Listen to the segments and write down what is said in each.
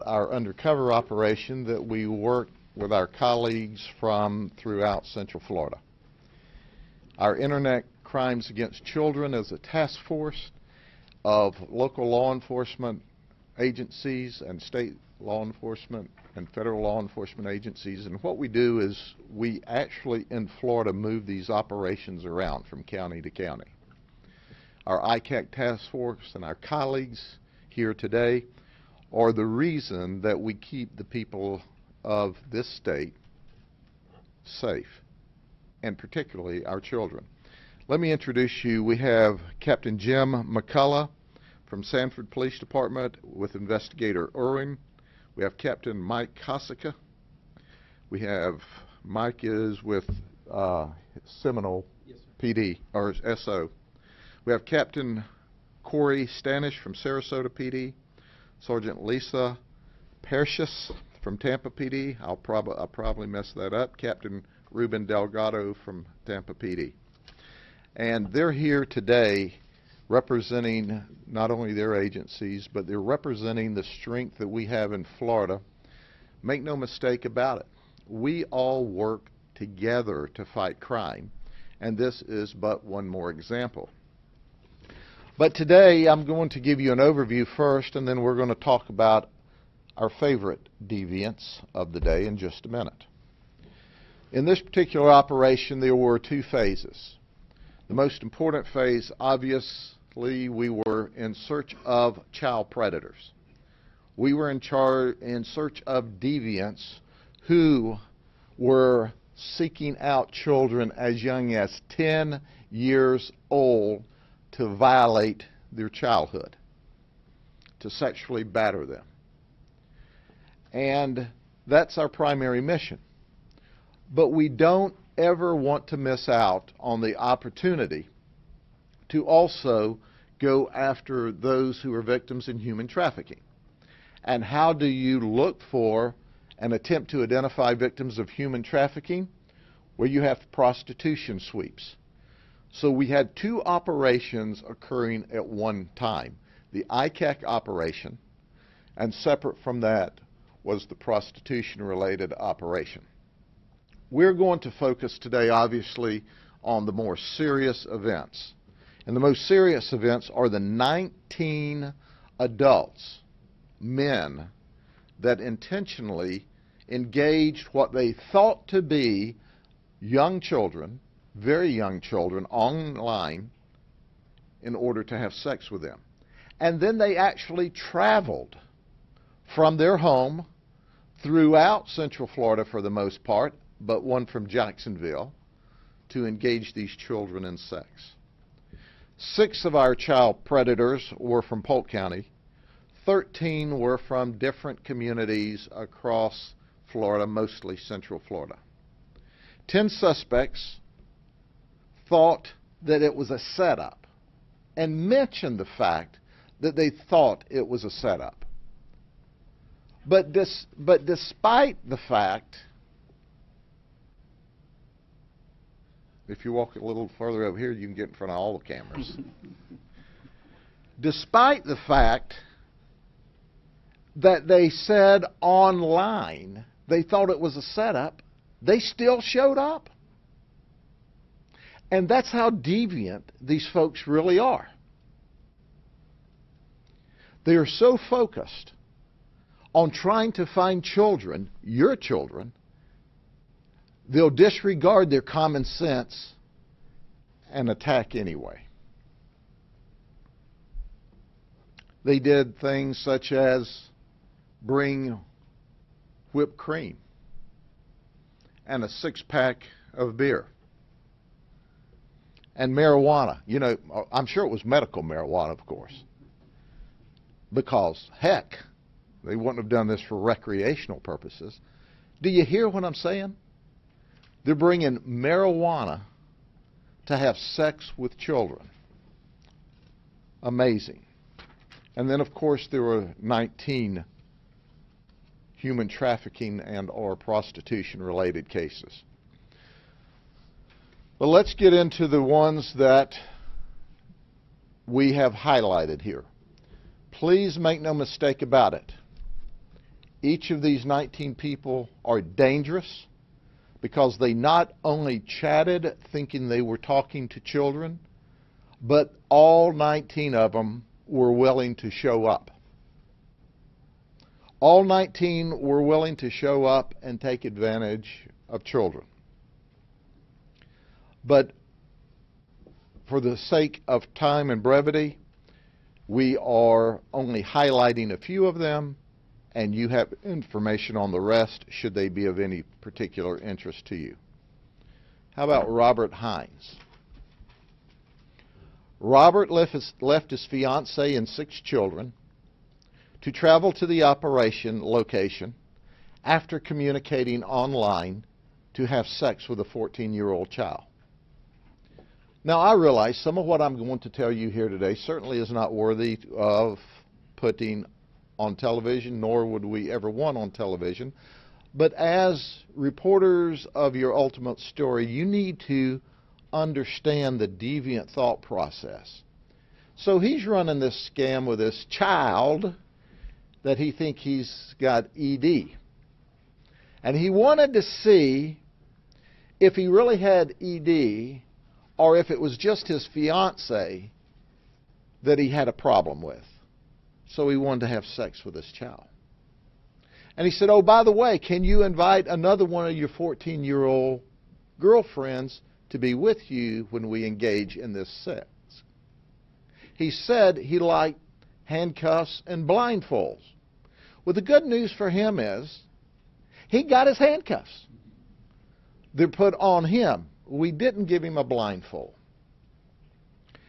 Our undercover operation that we work with our colleagues from throughout Central Florida. Our Internet Crimes Against Children is a task force of local law enforcement agencies and state law enforcement and federal law enforcement agencies. And what we do is we actually in Florida move these operations around from county to county. Our ICAC task force and our colleagues here today are the reason that we keep the people of this state safe, and particularly our children. Let me introduce you. We have Captain Jim McCullough from Sanford Police Department with Investigator Irwin. We have Captain Mike Kosicka. We have Mike is with Seminole PD, or SO. We have Captain Corey Stanish from Sarasota PD. Sergeant Lisa Persius from Tampa PD. I'll probably mess that up. Captain Ruben Delgado from Tampa PD. And they're here today representing not only their agencies, but they're representing the strength that we have in Florida. Make no mistake about it. We all work together to fight crime, and this is but one more example. But today I'm going to give you an overview first, and then we're going to talk about our favorite deviants of the day in just a minute. In this particular operation, there were two phases. The most important phase, obviously, we were in search of child predators. We were in search of deviants who were seeking out children as young as 10 years old to violate their childhood, to sexually batter them. And that's our primary mission. But we don't ever want to miss out on the opportunity to also go after those who are victims in human trafficking. And how do you look for and attempt to identify victims of human trafficking? Well, you have prostitution sweeps. So we had two operations occurring at one time. The ICAC operation, and separate from that was the prostitution-related operation. We're going to focus today, obviously, on the more serious events. And the most serious events are the 19 adults, men, that intentionally engaged what they thought to be young children, very young children, online in order to have sex with them. And then they actually traveled from their home throughout Central Florida for the most part, but one from Jacksonville, to engage these children in sex. 6 of our child predators were from Polk County. 13 were from different communities across Florida, mostly Central Florida. 10 suspects thought that it was a setup and mentioned the fact that they thought it was a setup. But despite the fact, if you walk a little further over here, you can get in front of all the cameras. Despite the fact that they said online they thought it was a setup, they still showed up. And that's how deviant these folks really are. They are so focused on trying to find children, your children, they'll disregard their common sense and attack anyway. They did things such as bring whipped cream and a 6-pack of beer. And marijuana. You know, I'm sure it was medical marijuana, of course. Because, heck, they wouldn't have done this for recreational purposes. Do you hear what I'm saying? They're bringing marijuana to have sex with children. Amazing. And then, of course, there were 19 human trafficking and or prostitution-related cases. But let's get into the ones that we have highlighted here. Please make no mistake about it. Each of these 19 people are dangerous because they not only chatted thinking they were talking to children, but all 19 of them were willing to show up. All 19 were willing to show up and take advantage of children. But for the sake of time and brevity, we are only highlighting a few of them, and you have information on the rest should they be of any particular interest to you. How about Robert Heinz? Robert left his fiancée and 6 children to travel to the operation location after communicating online to have sex with a 14-year-old child. Now, I realize some of what I'm going to tell you here today certainly is not worthy of putting on television, nor would we ever want on television. But as reporters of your ultimate story, you need to understand the deviant thought process. So he's running this scam with this child that he thinks he's got ED. And he wanted to see if he really had ED or if it was just his fiancée that he had a problem with. So he wanted to have sex with this child. And he said, oh, by the way, can you invite another one of your 14-year-old girlfriends to be with you when we engage in this sex? He said he liked handcuffs and blindfolds. Well, the good news for him is he got his handcuffs. They're put on him. We didn't give him a blindfold.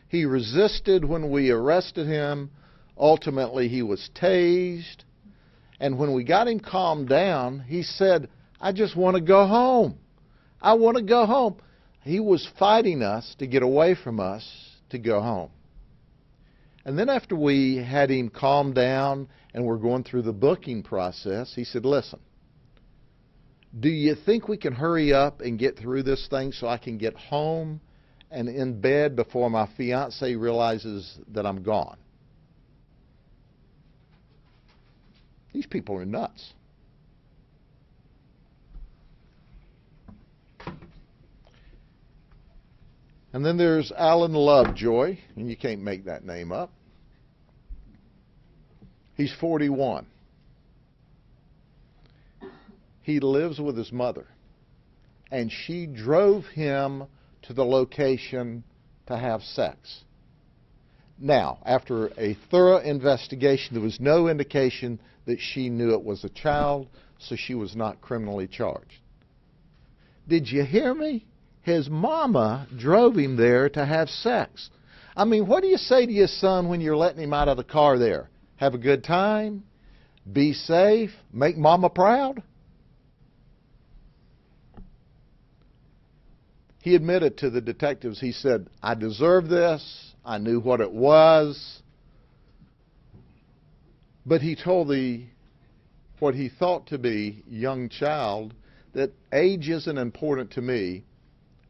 He resisted when we arrested him. Ultimately, he was tased. And when we got him calmed down, he said, I just want to go home. I want to go home. He was fighting us to get away from us to go home. And then after we had him calmed down and we're going through the booking process, he said, listen, do you think we can hurry up and get through this thing so I can get home and in bed before my fiancée realizes that I'm gone? These people are nuts. And then there's Alan Lovejoy, and you can't make that name up. He's 41. He lives with his mother, and she drove him to the location to have sex. Now, after a thorough investigation, there was no indication that she knew it was a child, so she was not criminally charged. Did you hear me? His mama drove him there to have sex. I mean, what do you say to your son when you're letting him out of the car there? Have a good time? Be safe? Make mama proud? He admitted to the detectives, he said, I deserve this. I knew what it was. But he told what he thought to be young child that age isn't important to me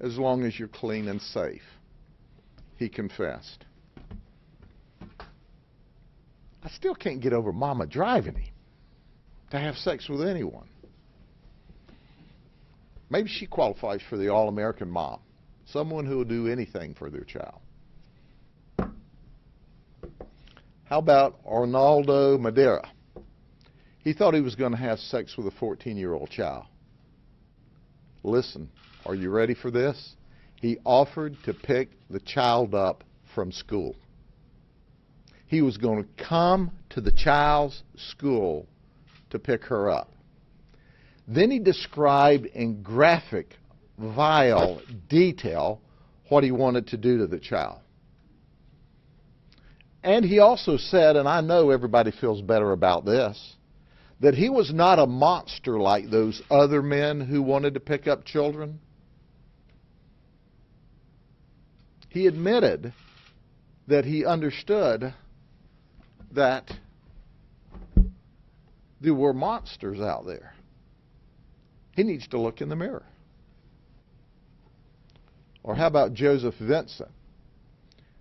as long as you're clean and safe. He confessed. I still can't get over Mama driving him to have sex with anyone. Maybe she qualifies for the All-American Mom, someone who will do anything for their child. How about Ronaldo Madeira? He thought he was going to have sex with a 14-year-old child. Listen, are you ready for this? He offered to pick the child up from school. He was going to come to the child's school to pick her up. Then he described in graphic, vile detail what he wanted to do to the child. And he also said, and I know everybody feels better about this, that he was not a monster like those other men who wanted to pick up children. He admitted that he understood that there were monsters out there. He needs to look in the mirror. Or how about Joseph Vinson?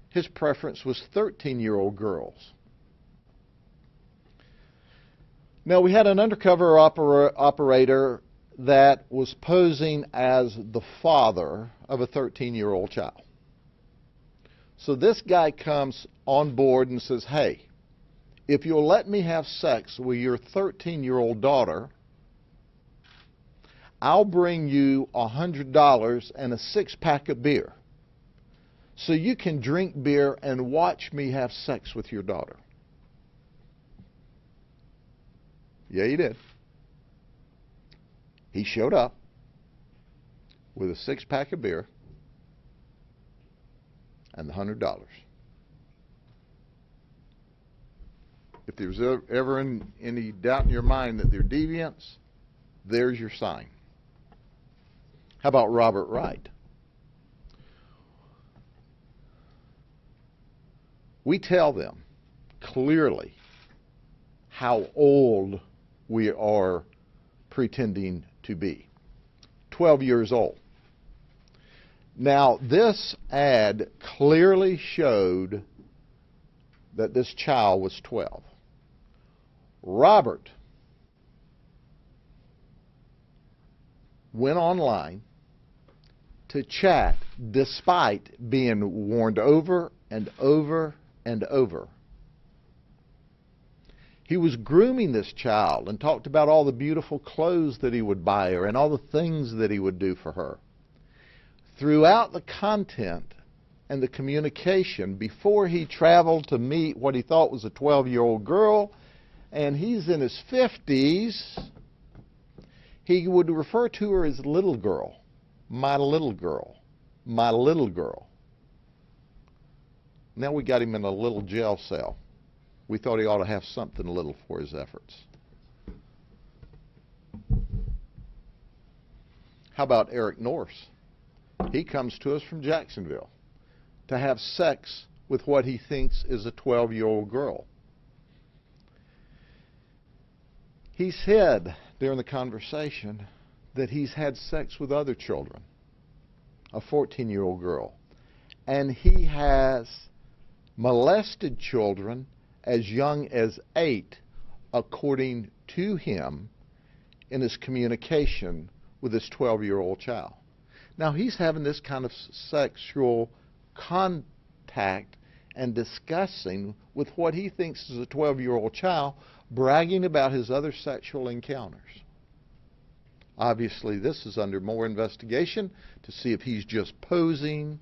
His preference was 13-year-old girls. Now, we had an undercover operator that was posing as the father of a 13-year-old child. So this guy comes on board and says, hey, if you'll let me have sex with your 13-year-old daughter, I'll bring you $100 and a six-pack of beer so you can drink beer and watch me have sex with your daughter. Yeah, he did. He showed up with a six-pack of beer and the $100. If there's ever any doubt in your mind that they're deviants, there's your sign. How about Robert Wright? We tell them clearly how old we are pretending to be. 12 years old. Now, this ad clearly showed that this child was 12. Robert went online to chat despite being warned over and over and over. He was grooming this child and talked about all the beautiful clothes that he would buy her and all the things that he would do for her. Throughout the content and the communication, before he traveled to meet what he thought was a 12-year-old girl, and he's in his 50s, he would refer to her as little girl, my little girl, my little girl. Now we got him in a little jail cell. We thought he ought to have something little for his efforts. How about Eric Norris? He comes to us from Jacksonville to have sex with what he thinks is a 12-year-old girl. He said during the conversation that he's had sex with other children, a 14-year-old girl, and he has molested children as young as 8, according to him, in his communication with this 12-year-old child. Now, he's having this kind of sexual contact and discussing with what he thinks is a 12-year-old child, bragging about his other sexual encounters. Obviously, this is under more investigation to see if he's just posing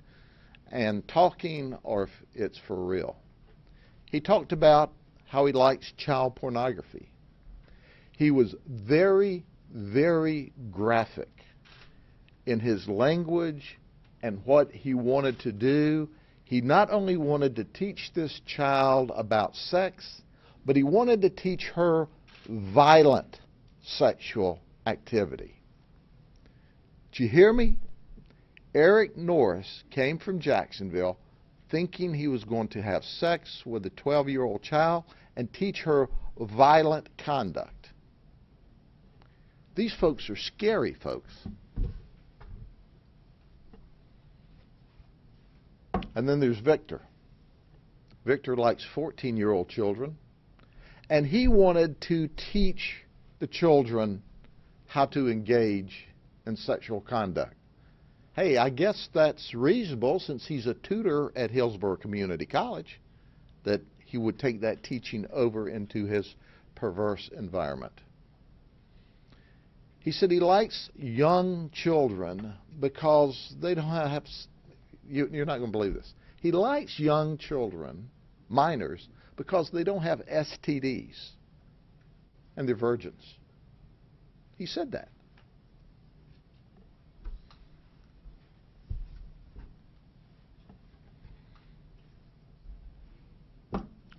and talking or if it's for real. He talked about how he likes child pornography. He was very, very graphic in his language and what he wanted to do. He not only wanted to teach this child about sex, but he wanted to teach her violent sexual activity. Did you hear me? Eric Norris came from Jacksonville thinking he was going to have sex with a 12-year-old child and teach her violent conduct. These folks are scary folks. And then there's Victor. Victor likes 14-year-old children, and he wanted to teach the children how to engage in sexual conduct. Hey, I guess that's reasonable since he's a tutor at Hillsborough Community College, that he would take that teaching over into his perverse environment. He said he likes young children because they don't have, you're not going to believe this. He likes young children, minors, because they don't have STDs and they're virgins. He said that.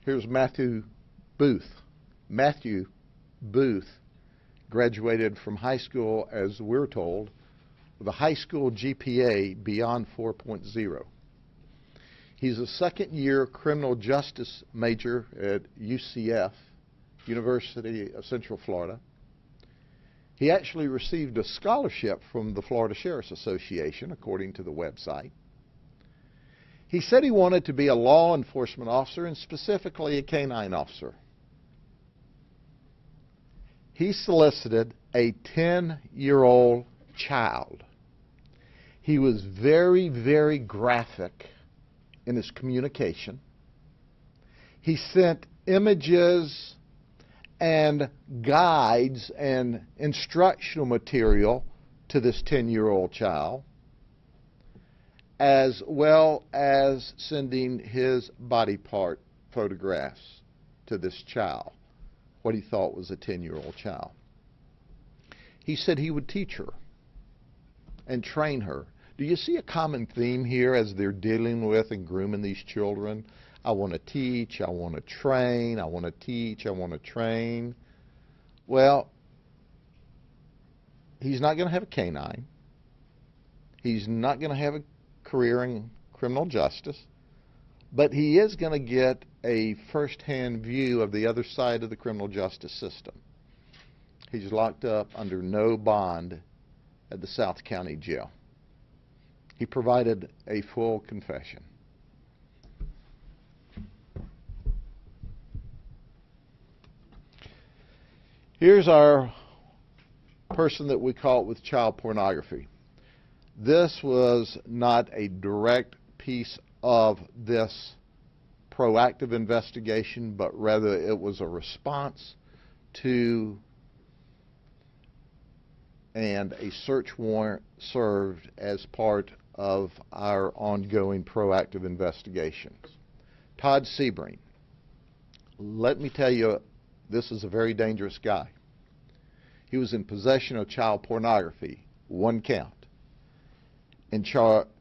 Here's Matthew Booth. Matthew Booth graduated from high school, as we're told, with a high school GPA beyond 4.0. He's a second-year criminal justice major at UCF, University of Central Florida. He actually received a scholarship from the Florida Sheriff's Association, according to the website. He said he wanted to be a law enforcement officer, and specifically a canine officer. He solicited a 10-year-old child. He was very, very graphic in his communication. He sent images and guides and instructional material to this 10-year-old child, as well as sending his body part photographs to this child, what he thought was a 10-year-old child. He said he would teach her and train her. Do you see a common theme here as they're dealing with and grooming these children? I want to teach, I want to train, I want to teach, I want to train. Well, he's not going to have a canine. He's not going to have a career in criminal justice. But he is going to get a first-hand view of the other side of the criminal justice system. He's locked up under no bond at the South County Jail. He provided a full confession. Here's our person that we caught with child pornography. This was not a direct piece of this proactive investigation, but rather it was a response to and a search warrant served as part of our ongoing proactive investigations. Todd Sebring. Let me tell you, this is a very dangerous guy. He was in possession of child pornography, 1 count.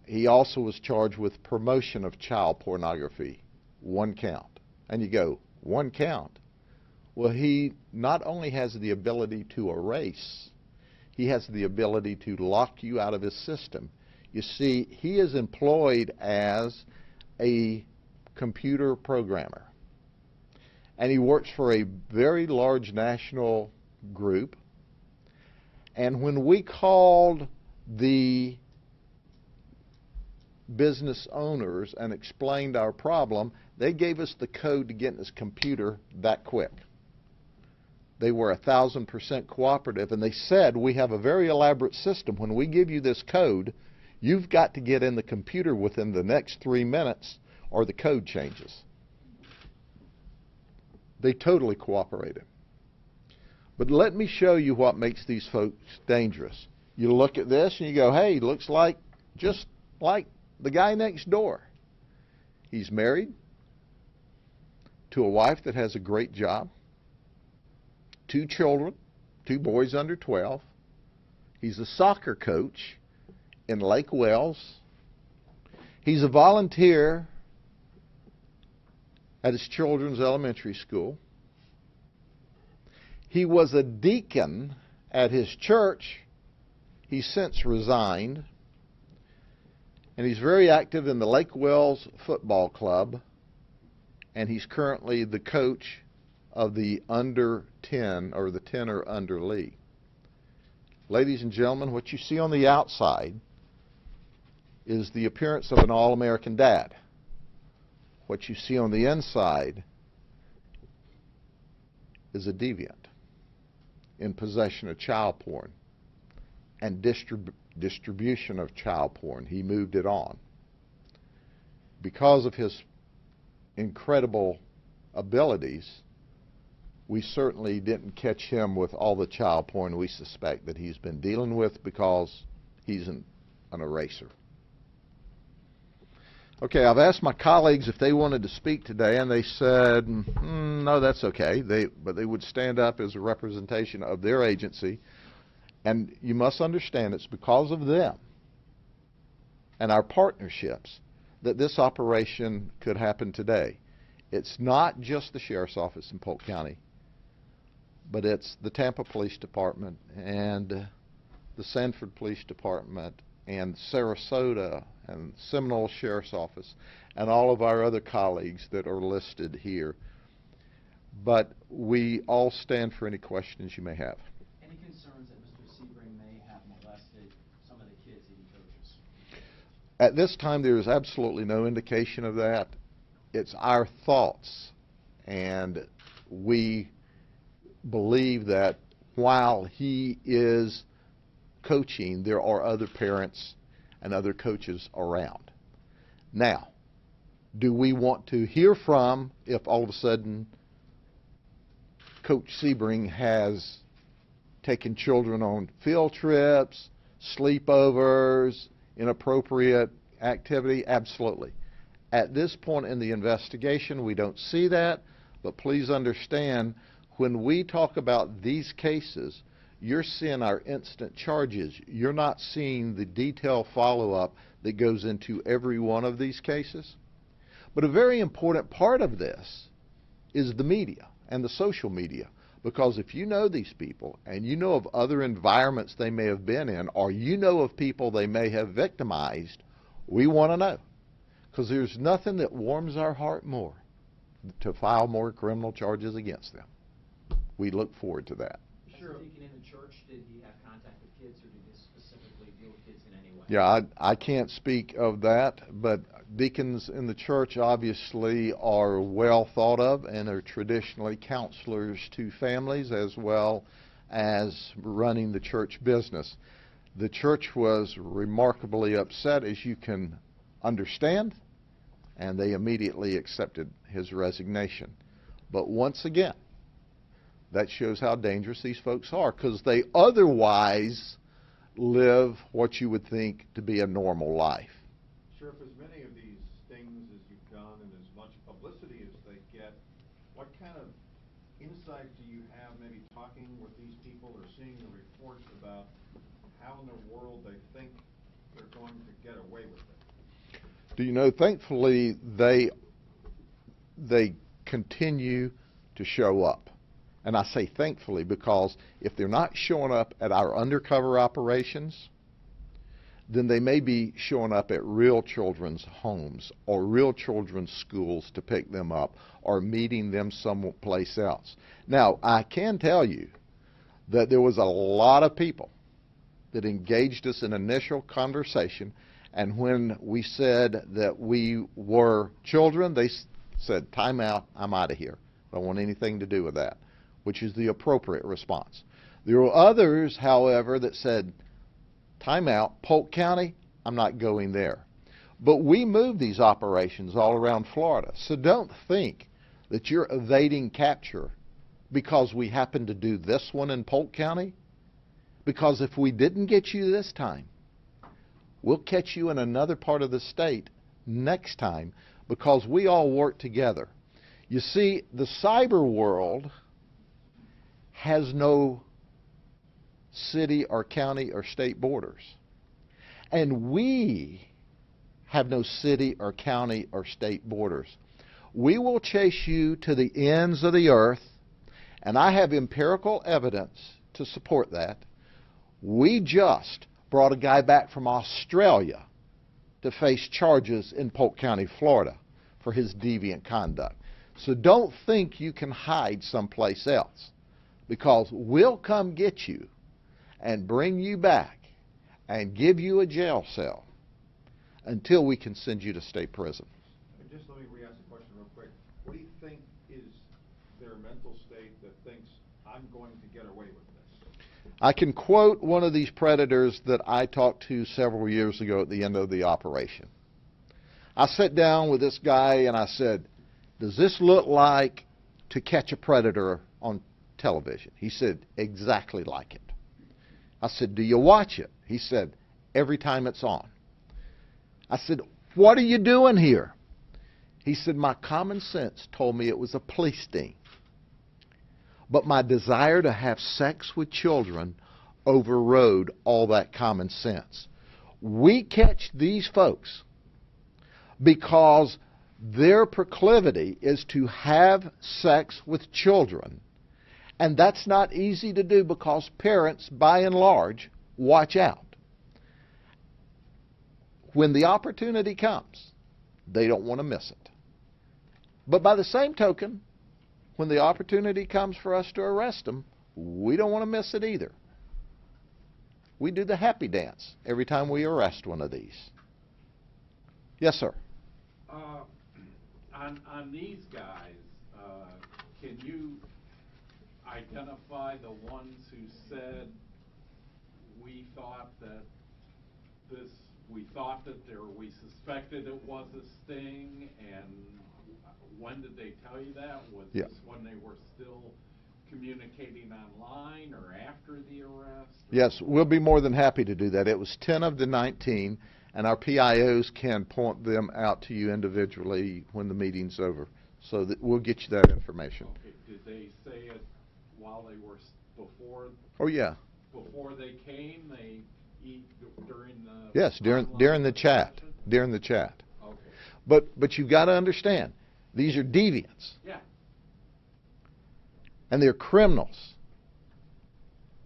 He also was charged with promotion of child pornography, 1 count. And you go, 1 count? Well, he not only has the ability to erase, he has the ability to lock you out of his system. You see, he is employed as a computer programmer. And he works for a very large national group. And when we called the business owners and explained our problem, they gave us the code to get in his computer that quick. They were 1,000% cooperative, and they said, we have a very elaborate system. When we give you this code, you've got to get in the computer within the next 3 minutes or the code changes. They totally cooperated. But let me show you what makes these folks dangerous. You look at this and you go, hey, looks like just like the guy next door. He's married to a wife that has a great job, 2 children, 2 boys under 12. He's a soccer coach in Lake Wales. He's a volunteer at his children's elementary school. He was a deacon at his church. He's since resigned. And he's very active in the Lake Wales Football Club. And he's currently the coach of the under 10 or the 10 or under league. Ladies and gentlemen, what you see on the outside is the appearance of an all-American dad. What you see on the inside is a deviant in possession of child porn and distribution of child porn. He moved it on. Because of his incredible abilities, we certainly didn't catch him with all the child porn we suspect that he's been dealing with because he's an eraser. Okay, I've asked my colleagues if they wanted to speak today, and they said, no, that's okay. But they would stand up as a representation of their agency. And you must understand it's because of them and our partnerships that this operation could happen today. It's not just the Sheriff's Office in Polk County, but it's the Tampa Police Department and the Sanford Police Department and Sarasota and Seminole Sheriff's Office and all of our other colleagues that are listed here. But we all stand for any questions you may have. Any concerns that Mr. Sebring may have molested some of the kids that he coaches? At this time, there is absolutely no indication of that. It's our thoughts, and we believe that while he is coaching, there are other parents and other coaches around. Now, do we want to hear from if all of a sudden Coach Sebring has taken children on field trips, sleepovers, inappropriate activity? Absolutely. At this point in the investigation, we don't see that, but please understand, when we talk about these cases, you're seeing our instant charges. You're not seeing the detailed follow-up that goes into every one of these cases. But a very important part of this is the media and the social media, because if you know these people and you know of other environments they may have been in, or you know of people they may have victimized, we want to know, because there's nothing that warms our heart more to file more criminal charges against them. We look forward to that. Sure. As a deacon in the church, did he have contact with kids, or did he specifically deal with kids in any way? Yeah, I can't speak of that, but deacons in the church obviously are well thought of and are traditionally counselors to families as well as running the church business. The church was remarkably upset, as you can understand, and they immediately accepted his resignation. But once again, that shows how dangerous these folks are, because they otherwise live what you would think to be a normal life. Sheriff, as many of these things as you've done and as much publicity as they get, what kind of insight do you have, maybe talking with these people or seeing the reports about how in the world they think they're going to get away with it? Do you know, thankfully, they continue to show up. And I say thankfully because if they're not showing up at our undercover operations, then they may be showing up at real children's homes or real children's schools to pick them up or meeting them someplace else. Now, I can tell you that there was a lot of people that engaged us in initial conversation, and when we said that we were children, they said, "Timeout, I'm out of here. I don't want anything to do with that," which is the appropriate response. There were others, however, that said, "Timeout, Polk County, I'm not going there." But we moved these operations all around Florida, so don't think that you're evading capture because we happen to do this one in Polk County, because if we didn't get you this time, we'll catch you in another part of the state next time, because we all work together. You see, the cyber world has no city or county or state borders. And we have no city or county or state borders. We will chase you to the ends of the earth, and I have empirical evidence to support that. We just brought a guy back from Australia to face charges in Polk County, Florida, for his deviant conduct. So don't think you can hide someplace else, because we'll come get you and bring you back and give you a jail cell until we can send you to state prison. Just let me re-ask the question real quick. What do you think is their mental state that thinks, I'm going to get away with this? I can quote one of these predators that I talked to several years ago at the end of the operation. I sat down with this guy and I said, "Does this look like To Catch a Predator on television?" He said, "Exactly like it." I said, "Do you watch it?" He said, "Every time it's on." I said, "What are you doing here?" He said, "My common sense told me it was a police sting, but my desire to have sex with children overrode all that common sense." We catch these folks because their proclivity is to have sex with children. And that's not easy to do because parents, by and large, watch out. When the opportunity comes, they don't want to miss it. But by the same token, when the opportunity comes for us to arrest them, we don't want to miss it either. We do the happy dance every time we arrest one of these. Yes, sir. On these guys, can you, identify the ones who said we thought that we suspected it was a sting, and when did they tell you that? Was Yeah. this when they were still communicating online or after the arrest? Yes, we'll be more than happy to do that. It was 10 of the 19, and our PIOs can point them out to you individually when the meeting's over. So that we'll get you that information. Okay. Did they say it while they were before? Oh, yeah. Before they came, they eat during the Yes, during the chat. session? During the chat. Okay. But you've got to understand, these are deviants. Yeah. And they're criminals.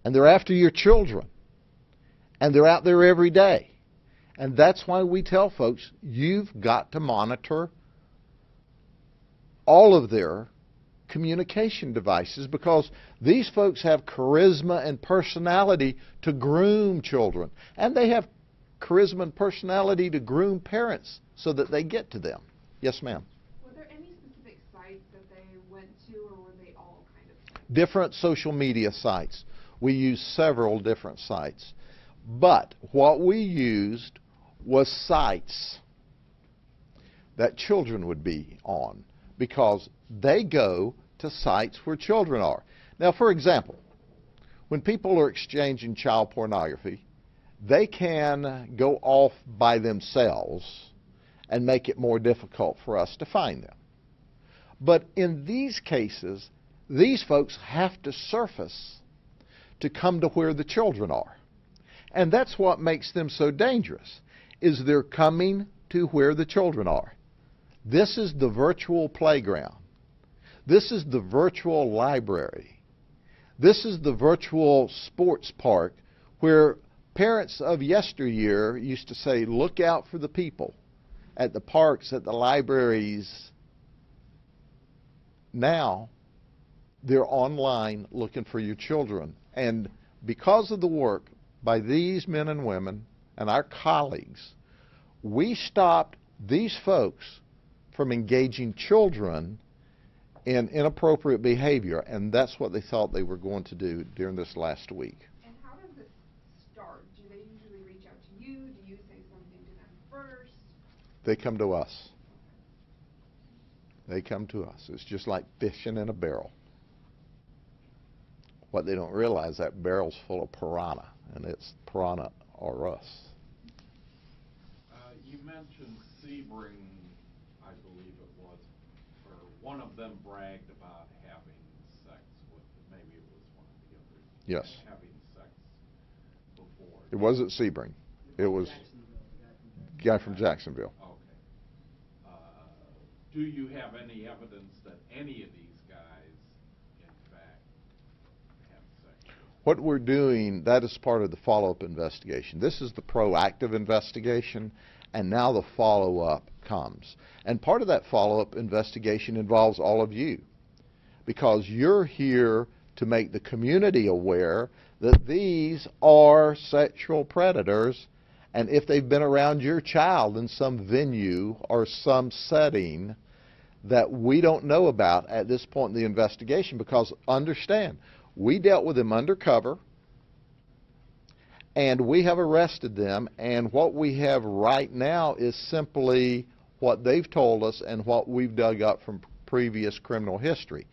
And they're after your children. And they're out there every day. And that's why we tell folks, you've got to monitor all of their communication devices, because these folks have charisma and personality to groom children. And they have charisma and personality to groom parents so that they get to them. Yes, ma'am. Were there any specific sites that they went to, or were they all kind of? Different social media sites. We used several different sites. But what we used was sites that children would be on, because they go to sites where children are. Now, for example, when people are exchanging child pornography, they can go off by themselves and make it more difficult for us to find them. But in these cases, these folks have to surface to come to where the children are. And that's what makes them so dangerous, is they're coming to where the children are. This is the virtual playground. This is the virtual library. This is the virtual sports park where parents of yesteryear used to say, look out for the people at the parks, at the libraries. Now, they're online looking for your children. And because of the work by these men and women and our colleagues, we stopped these folks from engaging children in inappropriate behavior, and that's what they thought they were going to do during this last week. And how does it start? Do they usually reach out to you? Do you say something to them first? They come to us. They come to us. It's just like fishing in a barrel. What they don't realize, that barrel's full of piranha, and it's piranha or us. You mentioned Sebring, I believe it was, or one of them bragged about having sex with, maybe it was one of the others. Yes. Having sex before. It wasn't Sebring. It was the guy from Jacksonville. Okay. Do you have any evidence that any of these guys, in fact, have sex? What we're doing, that is part of the follow-up investigation. This is the proactive investigation, and now the follow-up comes. And part of that follow-up investigation involves all of you, because you're here to make the community aware that these are sexual predators, and if they've been around your child in some venue or some setting that we don't know about at this point in the investigation, because understand, we dealt with them undercover, and we have arrested them, and what we have right now is simply what they've told us and what we've dug up from previous criminal history.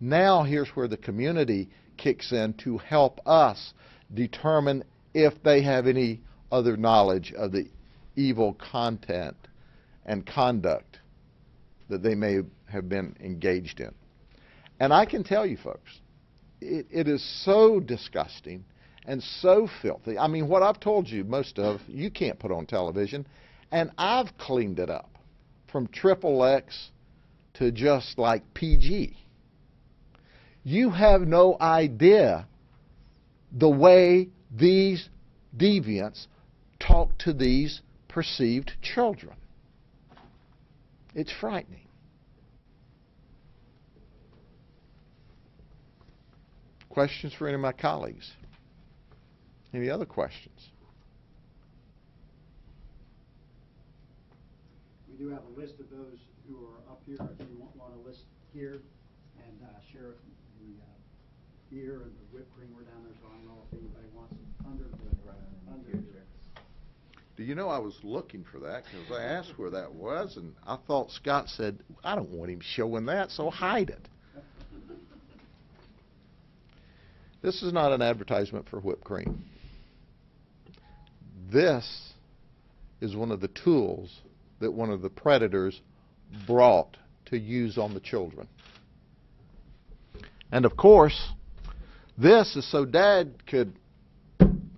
Now here's where the community kicks in to help us determine if they have any other knowledge of the evil content and conduct that they may have been engaged in. And I can tell you folks, it is so disgusting and so filthy. I mean, what I've told you, most of, you can't put on television, and I've cleaned it up from XXX to just like PG. You have no idea the way these deviants talk to these perceived children. It's frightening. Questions for any of my colleagues? Any other questions? We do have a list of those who are up here. If you want to list here and Sheriff, beer and the whipped cream were down there, so I don't know if anybody wants it under the. Do you know I was looking for that because I asked where that was, and I thought Scott said, I don't want him showing that, so hide it. This is not an advertisement for whipped cream. This is one of the tools that one of the predators brought to use on the children. And of course, this is so Dad could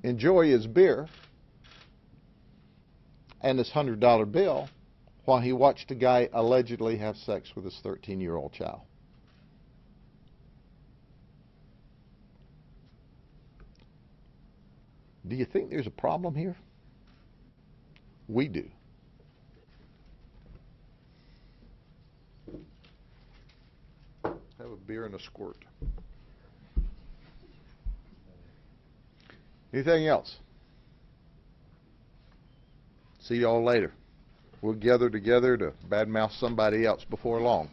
enjoy his beer and his $100 bill while he watched a guy allegedly have sex with his 13-year-old child. Do you think there's a problem here? We do. Have a beer and a squirt. Anything else? See y'all later. We'll gather together to badmouth somebody else before long.